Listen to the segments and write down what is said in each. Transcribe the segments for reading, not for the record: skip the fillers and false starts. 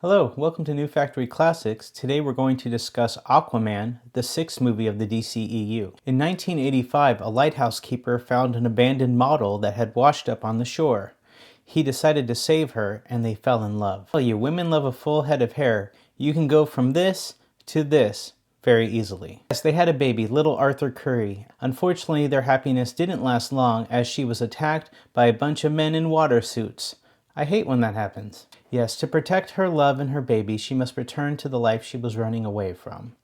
Hello, welcome to New Factory Classics. Today we're going to discuss Aquaman, the sixth movie of the DCEU. In 1985, a lighthouse keeper found an abandoned model that had washed up on the shore. He decided to save her, and they fell in love. Well, you women love a full head of hair. You can go from this to this very easily. Yes, they had a baby, little Arthur Curry. Unfortunately, their happiness didn't last long as she was attacked by a bunch of men in water suits. I hate when that happens. Yes, to protect her love and her baby, she must return to the life she was running away from.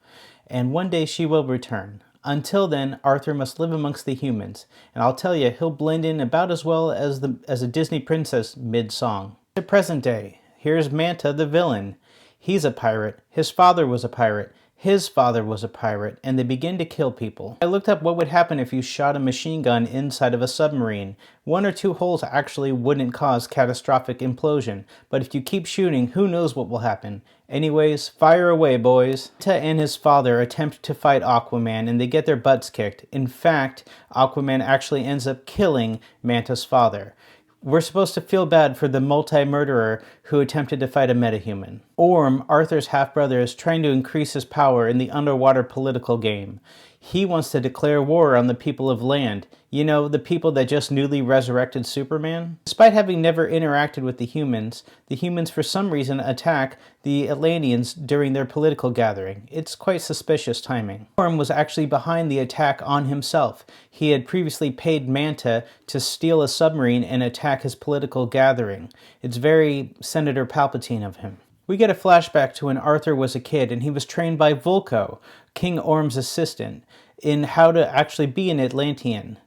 And one day she will return. Until then, Arthur must live amongst the humans. And I'll tell you, he'll blend in about as well as a Disney princess mid-song. To present day, here's Manta the villain. He's a pirate. His father was a pirate. His father was a pirate, and they begin to kill people. I looked up what would happen if you shot a machine gun inside of a submarine. 1 or 2 holes actually wouldn't cause catastrophic implosion, but if you keep shooting, who knows what will happen. Anyways, fire away, boys. Manta and his father attempt to fight Aquaman, and they get their butts kicked. In fact, Aquaman actually ends up killing Manta's father. We're supposed to feel bad for the multi-murderer who attempted to fight a metahuman. Orm, Arthur's half-brother, is trying to increase his power in the underwater political game. He wants to declare war on the people of land. You know, the people that just newly resurrected Superman? Despite having never interacted with the humans for some reason attack the Atlanteans during their political gathering. It's quite suspicious timing. Orm was actually behind the attack on himself. He had previously paid Manta to steal a submarine and attack his political gathering. It's very Senator Palpatine of him. We get a flashback to when Arthur was a kid and he was trained by Vulko, King Orm's assistant, in how to actually be an Atlantean.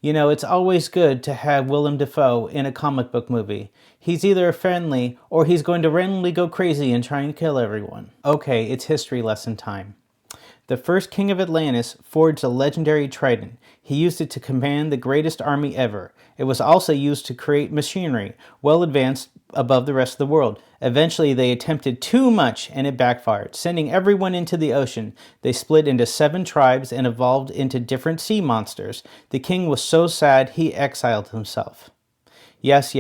You know, it's always good to have Willem Dafoe in a comic book movie. He's either friendly or he's going to randomly go crazy and try and kill everyone. Okay, it's history lesson time. The first King of Atlantis forged a legendary trident. He used it to command the greatest army ever. It was also used to create machinery, well advanced above the rest of the world. Eventually, they attempted too much and it backfired, sending everyone into the ocean. They split into 7 tribes and evolved into different sea monsters. The king was so sad, he exiled himself. Yes,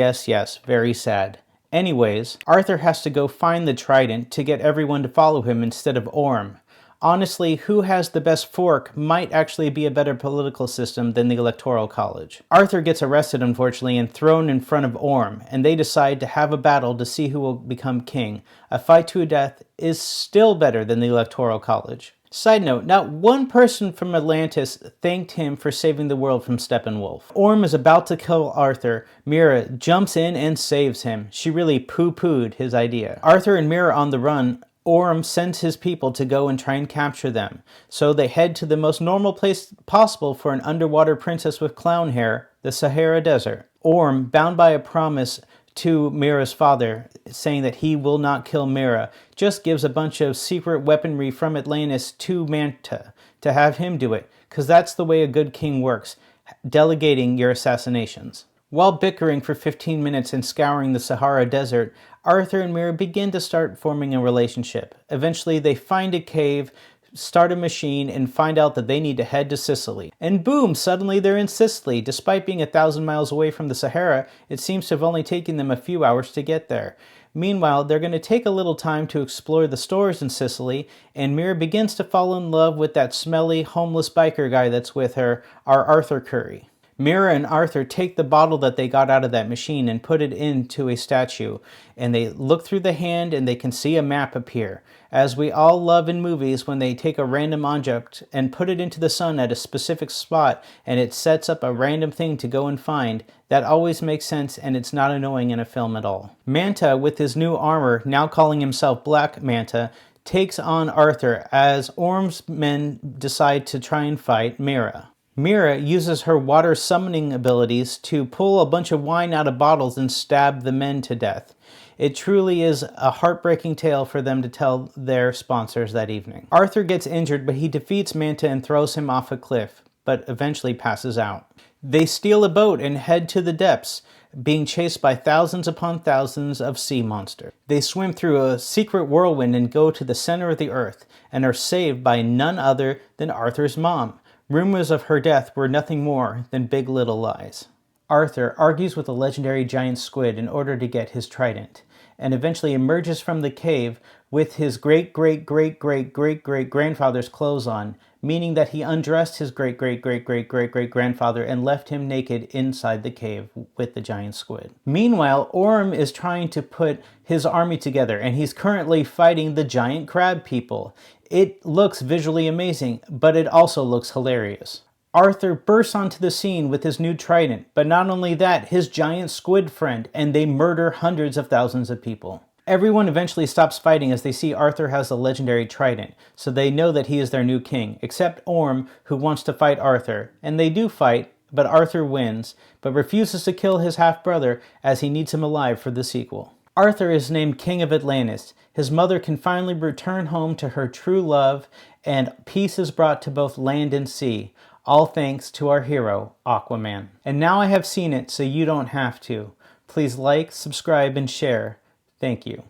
very sad. Anyways, Arthur has to go find the trident to get everyone to follow him instead of Orm. Honestly, who has the best fork might actually be a better political system than the Electoral College. Arthur gets arrested, unfortunately, and thrown in front of Orm, and they decide to have a battle to see who will become king. A fight to a death is still better than the Electoral College. Side note, not one person from Atlantis thanked him for saving the world from Steppenwolf. Orm is about to kill Arthur. Mera jumps in and saves him. She really poo-pooed his idea. Arthur and Mera on the run. Orm sends his people to go and try and capture them. So they head to the most normal place possible for an underwater princess with clown hair, the Sahara Desert. Orm, bound by a promise to Mera's father, saying that he will not kill Mera, just gives a bunch of secret weaponry from Atlantis to Manta to have him do it, because that's the way a good king works, delegating your assassinations. While bickering for 15 minutes and scouring the Sahara Desert, Arthur and Mera begin to start forming a relationship. Eventually, they find a cave, start a machine, and find out that they need to head to Sicily. And boom, suddenly they're in Sicily. Despite being 1,000 miles away from the Sahara, it seems to have only taken them a few hours to get there. Meanwhile, they're going to take a little time to explore the stores in Sicily, and Mera begins to fall in love with that smelly, homeless biker guy that's with her, our Arthur Curry. Mera and Arthur take the bottle that they got out of that machine and put it into a statue, and they look through the hand and they can see a map appear. As we all love in movies when they take a random object and put it into the sun at a specific spot and it sets up a random thing to go and find, that always makes sense and it's not annoying in a film at all. Manta, with his new armor, now calling himself Black Manta, takes on Arthur as Orm's men decide to try and fight Mera. Mera uses her water summoning abilities to pull a bunch of wine out of bottles and stab the men to death. It truly is a heartbreaking tale for them to tell their sponsors that evening. Arthur gets injured, but he defeats Manta and throws him off a cliff, but eventually passes out. They steal a boat and head to the depths, being chased by thousands upon thousands of sea monsters. They swim through a secret whirlwind and go to the center of the earth, and are saved by none other than Arthur's mom. Rumors of her death were nothing more than big little lies. Arthur argues with a legendary giant squid in order to get his trident. and eventually emerges from the cave with his great-great-great-great-great-great-grandfather's clothes on, meaning that he undressed his great-great-great-great-great-grandfather and left him naked inside the cave with the giant squid. Meanwhile, Orm is trying to put his army together, and he's currently fighting the giant crab people. It looks visually amazing, but it also looks hilarious. Arthur bursts onto the scene with his new trident, but not only that, his giant squid friend, and they murder hundreds of thousands of people. Everyone eventually stops fighting as they see Arthur has the legendary trident, so they know that he is their new king, except Orm, who wants to fight Arthur. And they do fight, but Arthur wins, but refuses to kill his half-brother as he needs him alive for the sequel. Arthur is named King of Atlantis. His mother can finally return home to her true love, and peace is brought to both land and sea, all thanks to our hero, Aquaman. And now I have seen it, so you don't have to. Please like, subscribe, and share. Thank you.